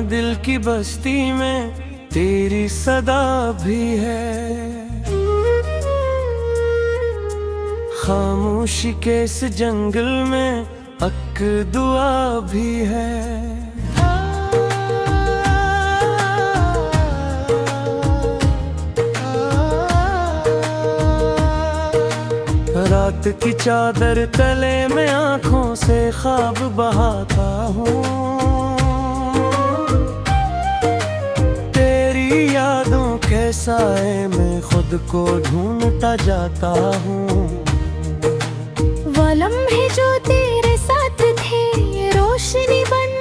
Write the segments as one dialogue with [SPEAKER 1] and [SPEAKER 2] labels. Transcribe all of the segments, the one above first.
[SPEAKER 1] दिल की बस्ती में तेरी सदा भी है। खामोशी के इस जंगल में हक दुआ भी है। रात की चादर तले में आँखों से ख्वाब बहाता हूँ। तेरी यादों के साए में खुद को ढूंढता जाता हूँ।
[SPEAKER 2] वो लम्हे जो तेरे साथ थे रोशनी बन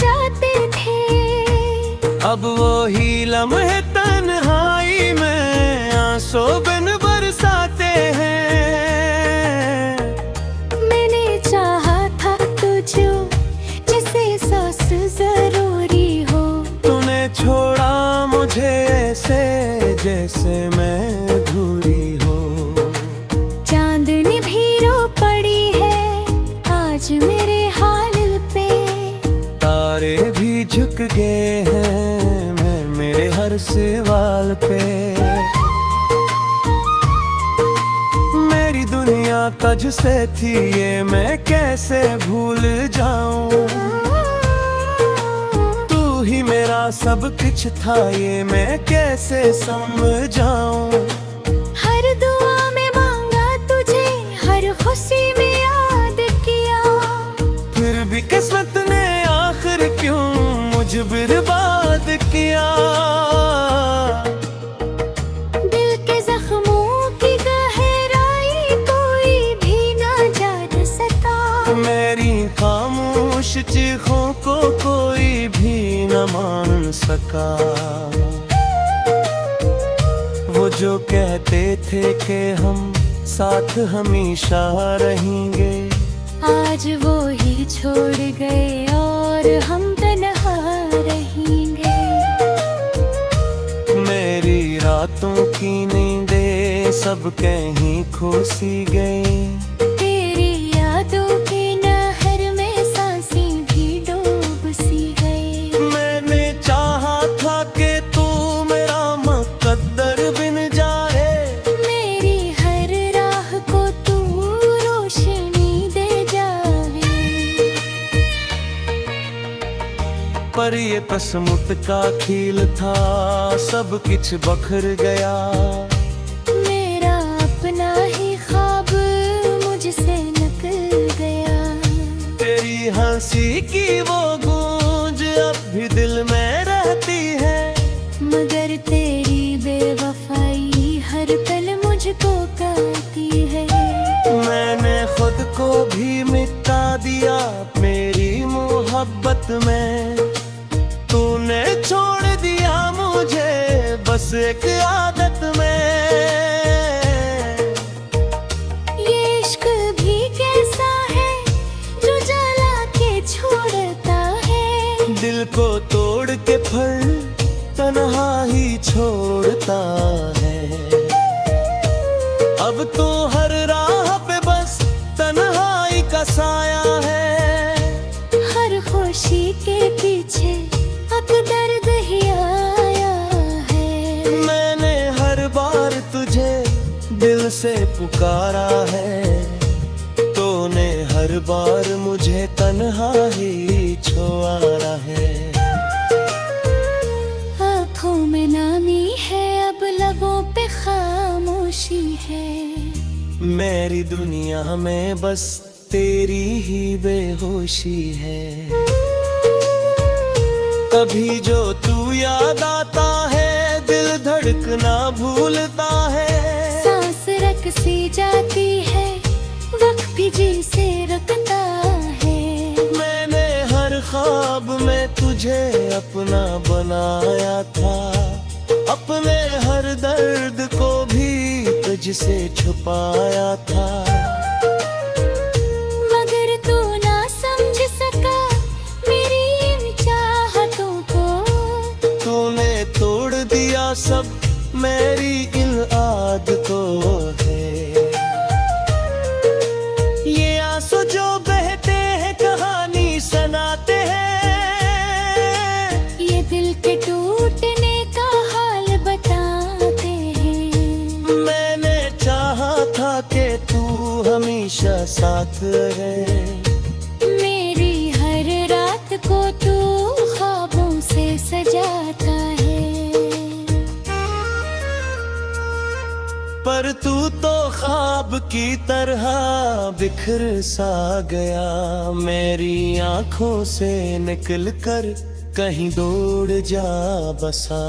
[SPEAKER 2] जाते थे।
[SPEAKER 1] अब वो ही लम्हे तन्हाई में आंसू बिन बरसाते हैं।
[SPEAKER 2] मैंने चाहा था तुझे जिसे सांस जरूरी हो।
[SPEAKER 1] तूने छोड़ा मुझे ऐसे जैसे मैं अधूरी हो।
[SPEAKER 2] चांदनी भी रो पड़ी है आज मेरे हाल पे।
[SPEAKER 1] तारे भी झुक गए हैं मैं मेरे हर सवाल पे। मेरी दुनिया तुझ से थी ये मैं कैसे भूल जाऊं। तू ही मेरा सब कुछ था ये मैं कैसे समझाऊं।
[SPEAKER 2] हर दुआ में मांगा तुझे हर खुशी में याद किया।
[SPEAKER 1] फिर भी किस्मत ने आखिर क्यों मुझे बर्बाद किया।
[SPEAKER 2] दिल के जख्मों की गहराई कोई भी ना जान सका।
[SPEAKER 1] मेरी खामोश चीखों को कोई भी न मान सका। वो जो कहते थे कि हम साथ हमेशा रहेंगे,
[SPEAKER 2] आज वो ही छोड़ गए और हम तन्हा रहेंगे।
[SPEAKER 1] मेरी रातों की नींदें सब कहीं खो सी गई।
[SPEAKER 2] तेरी यादों के नहर में सांसें भी डूब सी गई।
[SPEAKER 1] मैंने चाहा था कि तू मेरा मुकद्दर बिन जाए।
[SPEAKER 2] मेरी हर राह को तू रोशनी दे जाए।
[SPEAKER 1] पर ये कसमत का खेल था सब कुछ बखर गया।
[SPEAKER 2] मेरा अपना ही ख्वाब मुझसे निकल गया।
[SPEAKER 1] तेरी हंसी की वो गूंज अब भी दिल में रहती है।
[SPEAKER 2] मगर तेरी बेवफाई हर पल मुझको कहती है।
[SPEAKER 1] मैंने खुद को भी मिटा दिया मेरी मोहब्बत में। तूने छोड़ दिया मुझे बस एक आदत में।
[SPEAKER 2] ये इश्क भी कैसा है जो जला के छोड़ता है।
[SPEAKER 1] दिल को तोड़ के फिर तन्हा ही छोड़ता है। अब तो हर राह पे बस तन्हाई का साया है।
[SPEAKER 2] हर खुशी के पीछे अब दर्द ही आया है।
[SPEAKER 1] मैंने हर बार तुझे दिल से पुकारा है। तूने हर बार मुझे तन्हा ही छोड़ा है।
[SPEAKER 2] आँखों में नामी है अब लबों पे खामोशी है।
[SPEAKER 1] मेरी दुनिया में बस तेरी ही बेहोशी है। कभी जो तू याद आता है दिल धड़कना भूलता है।
[SPEAKER 2] सांस रक सी जाती है वक्त भी जी से रुकता है।
[SPEAKER 1] मैंने हर ख्वाब में तुझे अपना बनाया था। अपने हर दर्द को भी तुझसे छुपाया था।
[SPEAKER 2] मगर तू ना समझ सका मेरी इन चाहतों को।
[SPEAKER 1] तूने तोड़ दिया सब मेरी इन आदतों है। ये आंसू जो बहते हैं कहानी सुनाते हैं। है।
[SPEAKER 2] मेरी हर रात को तू ख्वाबों से सजाता है।
[SPEAKER 1] पर तू तो ख्वाब की तरह बिखर सा गया, मेरी आंखों से निकल कर कहीं दौड़ जा बसा।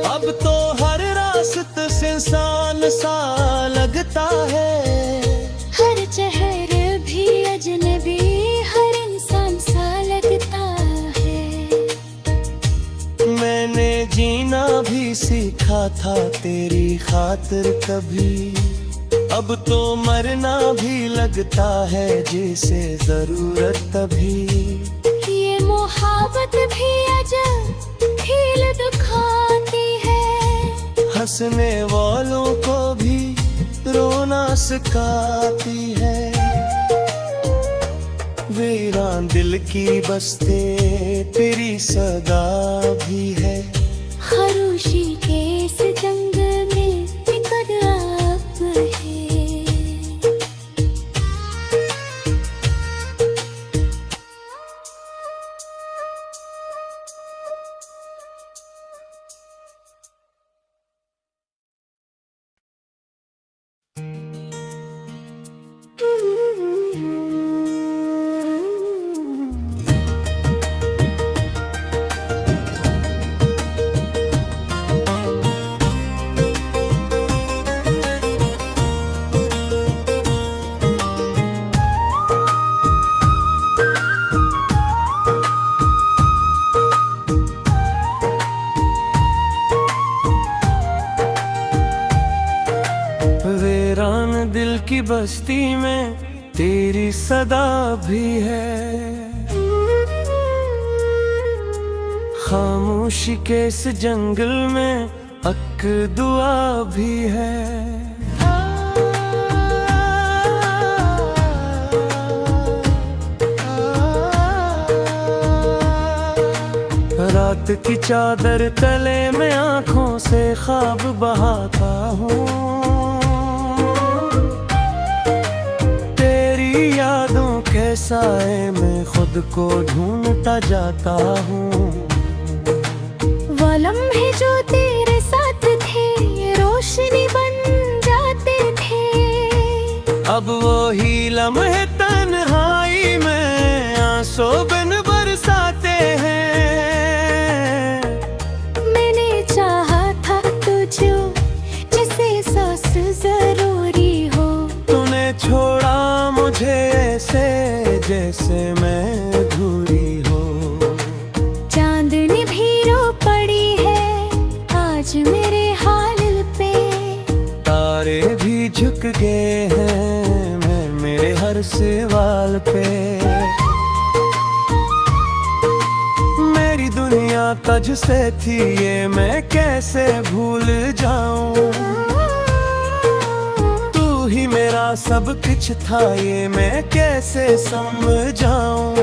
[SPEAKER 1] अब तो हर रास्ते से इंसान सा लगता है,
[SPEAKER 2] हर चेहरे भी अजनबी, हर इंसान सा लगता है।
[SPEAKER 1] मैंने जीना भी सीखा था तेरी खातिर कभी, अब तो मरना भी लगता है जैसे जरूरत तभी।
[SPEAKER 2] ये मोहब्बत भी अजब फील दिखाती है,
[SPEAKER 1] हंसने वालों को भी रोना सिखाती है। वीरान दिल की बस्ते तेरी सदा भी है,
[SPEAKER 2] खरोशी के इस जंग में फिक्र आप है।
[SPEAKER 1] वीरान दिल की बस्ती में तेरी सदा भी है, खामोशी के इस जंगल में हक दुआ भी है। रात की चादर तले में आंखों से ख्वाब बहाता हूँ, तेरी यादों के साए में खुद को ढूंढता जाता हूँ।
[SPEAKER 2] वो लम्हे जो तेरे साथ थे रोशनी बन जाते थे,
[SPEAKER 1] अब वो ही लम्हे तन्हाई में आंसू बिन बरसाते हैं।
[SPEAKER 2] मैंने चाहा था तुझे जिसे सांस जरूरी हो,
[SPEAKER 1] तूने छोड़ा मुझे ऐसे जैसे मैं अधूरी हो।
[SPEAKER 2] चांदनी भी रो पड़ी है आज मेरे हाल पे,
[SPEAKER 1] तारे भी झुक गए हैं मैं मेरे हर सवाल पे। मेरी दुनिया तुझसे थी ये मैं कैसे भूल जाऊं, तू ही मेरा सब कुछ था ये मैं कैसे समझाऊं।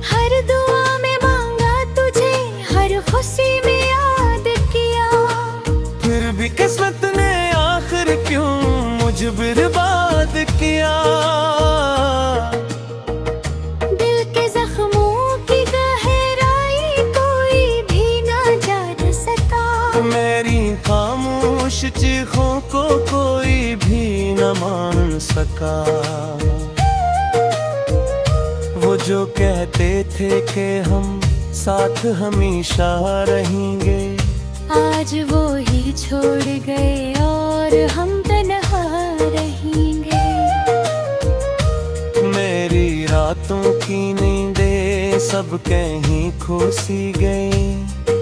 [SPEAKER 2] हर दुआ में मांगा तुझे, हर खुशी में याद किया,
[SPEAKER 1] फिर भी किस्मत ने आखिर क्यों मुझे बर्बाद किया।
[SPEAKER 2] दिल के जख्मों की गहराई कोई भी ना जान सका,
[SPEAKER 1] मेरी खामोश चीखों को कोई भी न मान सका। वो जो कहते थे कि हम साथ हमेशा रहेंगे,
[SPEAKER 2] आज वो ही छोड़ गए और हम तन्हा रहेंगे।
[SPEAKER 1] मेरी रातों की नींदें सब कहीं खो सी गई,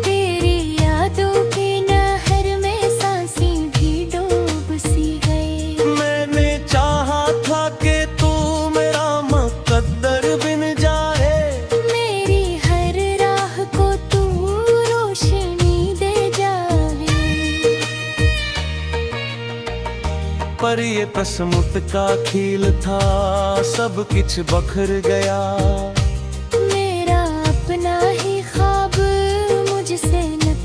[SPEAKER 2] तेरी यादों के नहर में सांसें भी डूब सी गई।
[SPEAKER 1] मैंने चाहा था कि तू मेरा मुकद्दर बिन जाए,
[SPEAKER 2] मेरी हर राह को तू रोशनी दे जाए।
[SPEAKER 1] पर ये पसमुत का खील था सब कुछ बखर गया।
[SPEAKER 2] मेरा अपना ही ख्वाब मुझसे न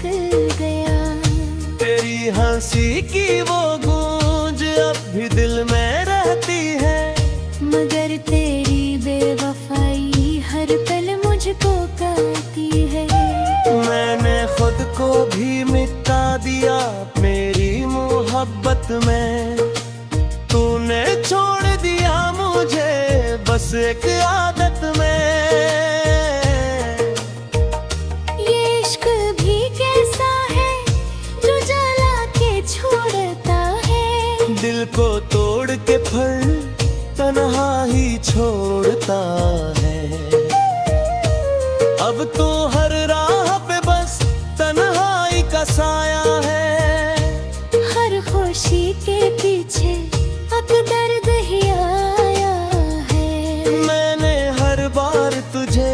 [SPEAKER 1] हंसी की वो गूंज अब भी दिल में रहती है।
[SPEAKER 2] मगर तेरी बेवफाई हर पल मुझको करती है।
[SPEAKER 1] मैंने खुद को भी मिटा दिया मेरी मोहब्बत में। तूने छोड़ दिया मुझे बस एक आदत में।
[SPEAKER 2] ये इश्क भी कैसा है जो जला के छोड़ता है।
[SPEAKER 1] दिल को तोड़ के फिर तन्हा ही छोड़ता है। अब तो हर राह पे बस तन्हाई का साया है।
[SPEAKER 2] हर खुशी के पीछे अब दर्द ही आया है।
[SPEAKER 1] मैंने हर बार तुझे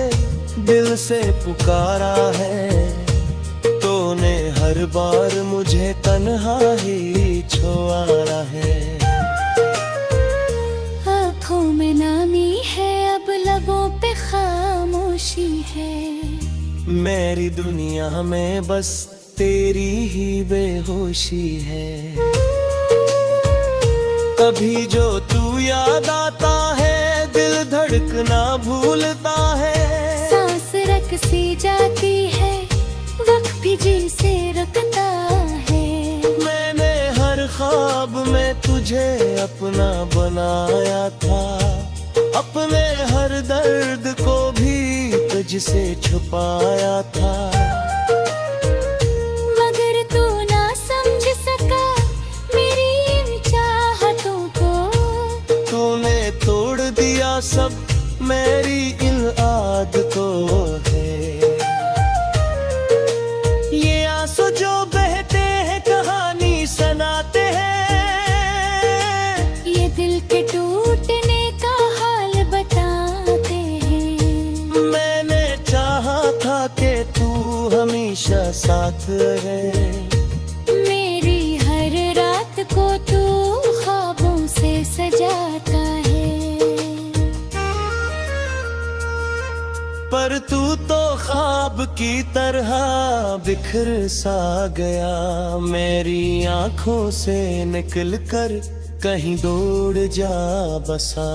[SPEAKER 1] दिल से पुकारा है। तूने हर बार मुझे तन्हा ही छोड़ा है।
[SPEAKER 2] आँखों में नामी है अब लबों पे खामोशी है।
[SPEAKER 1] मेरी दुनिया में बस तेरी ही बेहोशी है। कभी जो तू याद आता है दिल धड़कना भूलता है।
[SPEAKER 2] सांस रख सी जाती है वक्त भी जी से रखता है।
[SPEAKER 1] मैंने हर ख्वाब में तुझे अपना बनाया था। अपने हर दर्द को भी तुझसे छुपाया था।
[SPEAKER 2] मगर तू ना समझ सका मेरी इन चाहतों को।
[SPEAKER 1] तूने तोड़ दिया सब मेरी इन आदतों है। ये आंसू जो बहते हैं कहानी सुनाते हैं।
[SPEAKER 2] ये दिल के टूटने का हाल बताते हैं।
[SPEAKER 1] मैंने चाहा था कि तू हमेशा साथ रहे।
[SPEAKER 2] मेरी हर रात को तू ख्वाबों से सजाता है।
[SPEAKER 1] पर तू तो ख्वाब की तरह बिखर सा गया। मेरी आंखों से निकल कर कहीं दौड़ जा बसा।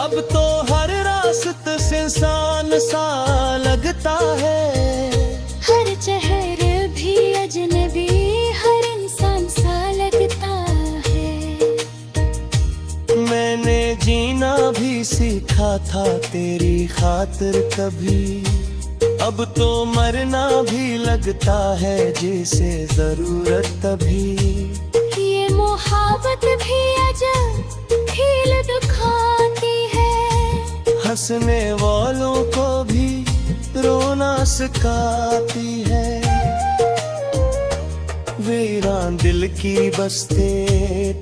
[SPEAKER 1] अब तो हर रास्ता सुनसान सा लगता है।
[SPEAKER 2] हर चेहरे भी अजनबी हर इंसान सा लगता है।
[SPEAKER 1] मैंने जीना भी सीखा था तेरी खातिर कभी। अब तो मरना भी लगता है जैसे जरूरत तभी।
[SPEAKER 2] ये मोहब्बत भी अजब फील दुखाती है।
[SPEAKER 1] हंसने वालों को भी रोना सिखाती है। वीरान दिल की बस्ते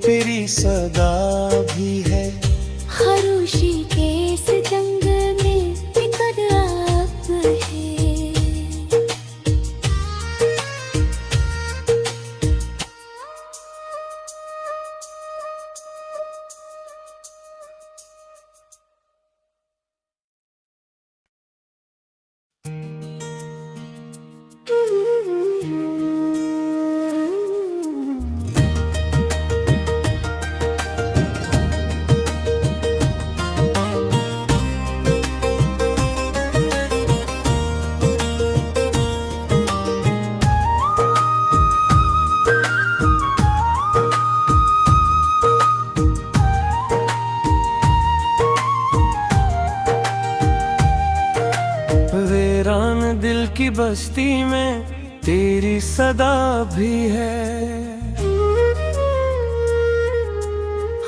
[SPEAKER 1] तेरी सदा भी है।
[SPEAKER 2] खरोशी के इस जंग में फिकर आप है।
[SPEAKER 1] वीरान दिल की बस्ती में तेरी सदा भी है।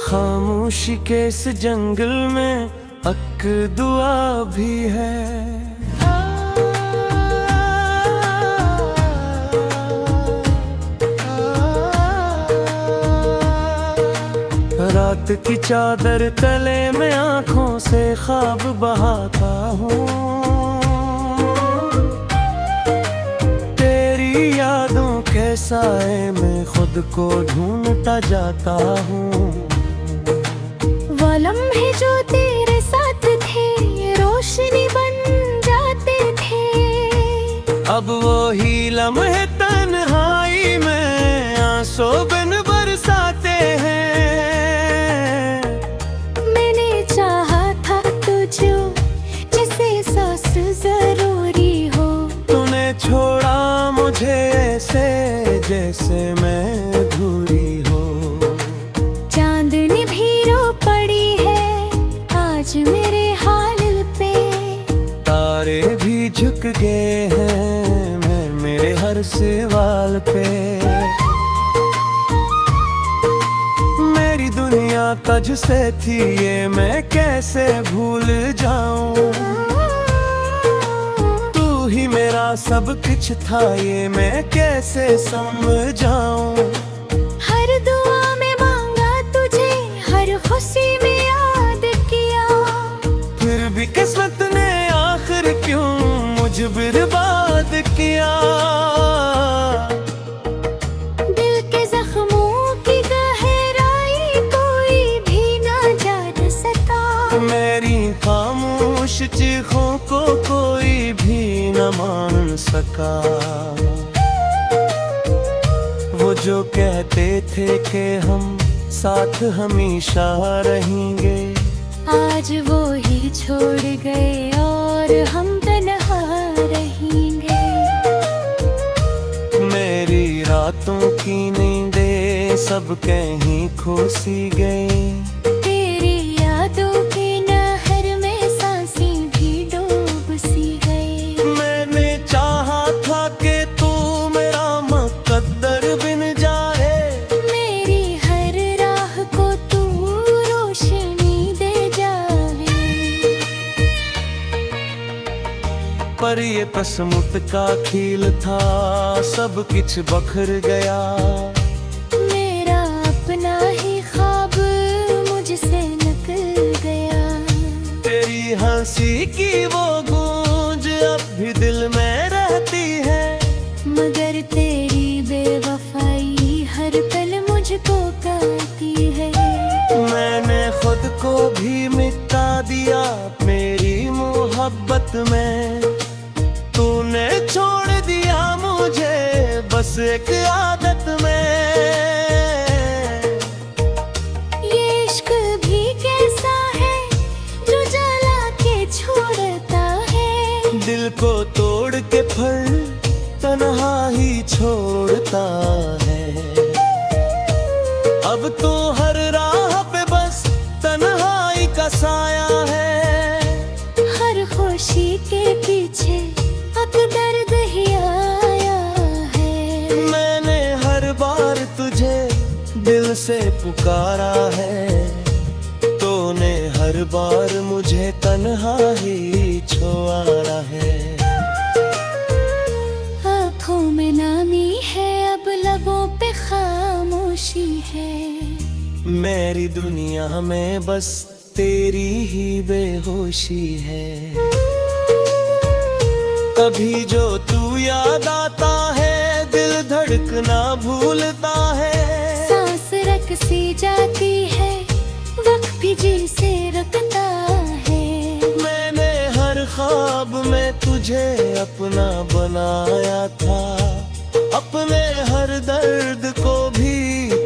[SPEAKER 1] खामोशी के इस जंगल में हक दुआ भी है। रात की चादर तले में आंखों से ख्वाब बहाता हूँ। तेरी यादों के साए में खुद को ढूंढता जाता हूँ।
[SPEAKER 2] वो लम्हे जो तेरे साथ थे
[SPEAKER 1] अब वो ही लम्हे तन्हाई में आंसू बिन बरसाते हैं।
[SPEAKER 2] मैंने चाहा था तुझे जैसे सांस जरूरी हो,
[SPEAKER 1] तूने छोड़ा मुझे ऐसे जैसे मैं अधूरी हो।
[SPEAKER 2] चांदनी भी रो पड़ी है आज मेरे हाल पे,
[SPEAKER 1] तारे भी झुक गए हैं मैं मेरे हर सवाल पे। मेरी दुनिया तुझसे थी ये मैं कैसे भूल जाऊं, तू ही मेरा सब कुछ था ये मैं कैसे समझाऊं।
[SPEAKER 2] हर दुआ में मांगा तुझे, हर खुशी में याद किया,
[SPEAKER 1] फिर भी किस्मत ने आखिर क्यों मुझ बर्बाद किया।
[SPEAKER 2] दिल के जख्मों की गहराई कोई भी ना जान सका,
[SPEAKER 1] मेरी खामोश चीखों को कोई भी न मान सका। वो जो कहते थे कि हम साथ हमेशा रहेंगे,
[SPEAKER 2] आज वो ही छोड़ गए और हम तन्हा रहेंगे।
[SPEAKER 1] मेरी रातों की नींदें सब कहीं खो सी गई,
[SPEAKER 2] तेरी यादों के नहर में सांसें भी डूब सी गई।
[SPEAKER 1] मैंने चाहा था कि तू मेरा मुकद्दर बिन जाए,
[SPEAKER 2] मेरी हर राह को तू रोशनी दे जाए,
[SPEAKER 1] पर ये कसमत का खेल था सब कुछ बखर गया।
[SPEAKER 2] मेरा अपना ही ख्वाब मुझसे निकल गया।
[SPEAKER 1] तेरी हंसी की वो गूंज अब भी दिल में रहती है,
[SPEAKER 2] मगर तेरी बेवफाई हर पल मुझको काती है।
[SPEAKER 1] मैंने खुद को भी मिटा दिया मेरी मोहब्बत में, तूने छोड़ दिया मुझे बस एक आदत में।
[SPEAKER 2] ये इश्क भी कैसा है जो जला के छोड़ता है,
[SPEAKER 1] दिल को तोड़ के फिर तन्हा ही छोड़ता है। अब तो हर राह पे बस तन्हाई का साया है,
[SPEAKER 2] हर खुशी के पीछे अब दर्द ही आया है।
[SPEAKER 1] मैंने हर बार तुझे दिल से पुकारा है, तूने हर बार मुझे तन्हा ही छोड़ा है।
[SPEAKER 2] आँखों में नामी है अब लबों पे खामोशी है,
[SPEAKER 1] मेरी दुनिया में बस तेरी ही बेहोशी है। कभी जो तू याद आता है दिल धड़कना भूलता है,
[SPEAKER 2] सांस रख सी जाती है वक्त भी जी से रखता है।
[SPEAKER 1] मैंने हर ख्वाब में तुझे अपना बनाया था, अपने हर दर्द को भी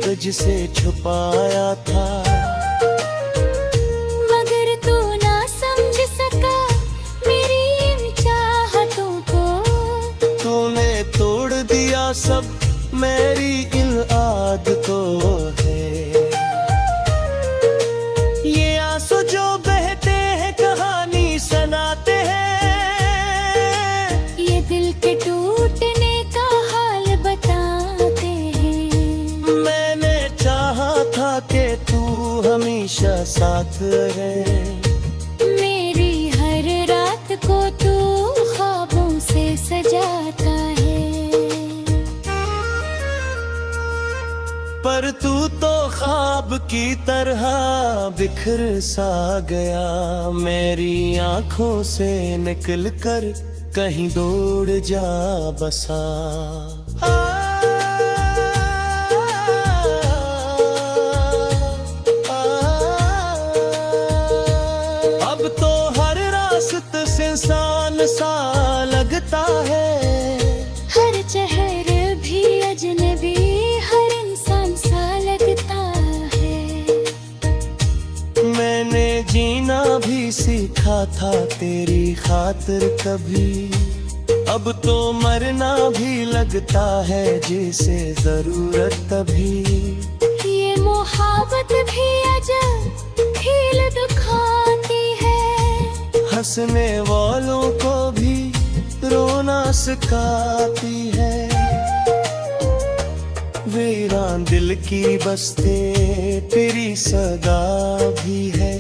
[SPEAKER 1] तुझसे छुपाया था।
[SPEAKER 2] मगर तू ना समझ सका मेरी इन चाहतों को,
[SPEAKER 1] तूने तोड़ दिया सब मेरी इन आदतों है। ये आंसू जो बहते हैं कहानी सुनाते हैं,
[SPEAKER 2] ये दिल के टूटने का हाल बताते हैं।
[SPEAKER 1] मैंने चाहा था कि तू हमेशा साथ रहे,
[SPEAKER 2] मेरी हर रात को तू ख्वाबों से सजाता है।
[SPEAKER 1] पर तू तो ख्वाब की तरह बिखर सा गया, मेरी आंखों से निकल कर कहीं दौड़ जा बसा। अब तो हर रास्ते से इंसान सा लगता है, लिखा था तेरी खातिर कभी, अब तो मरना भी लगता है जैसे जरूरत तभी।
[SPEAKER 2] ये मोहब्बत भी अजब खेल दिखाती है,
[SPEAKER 1] हंसने वालों को भी रोना सिखाती है। वीरान दिल की बस्ते तेरी सदा भी है,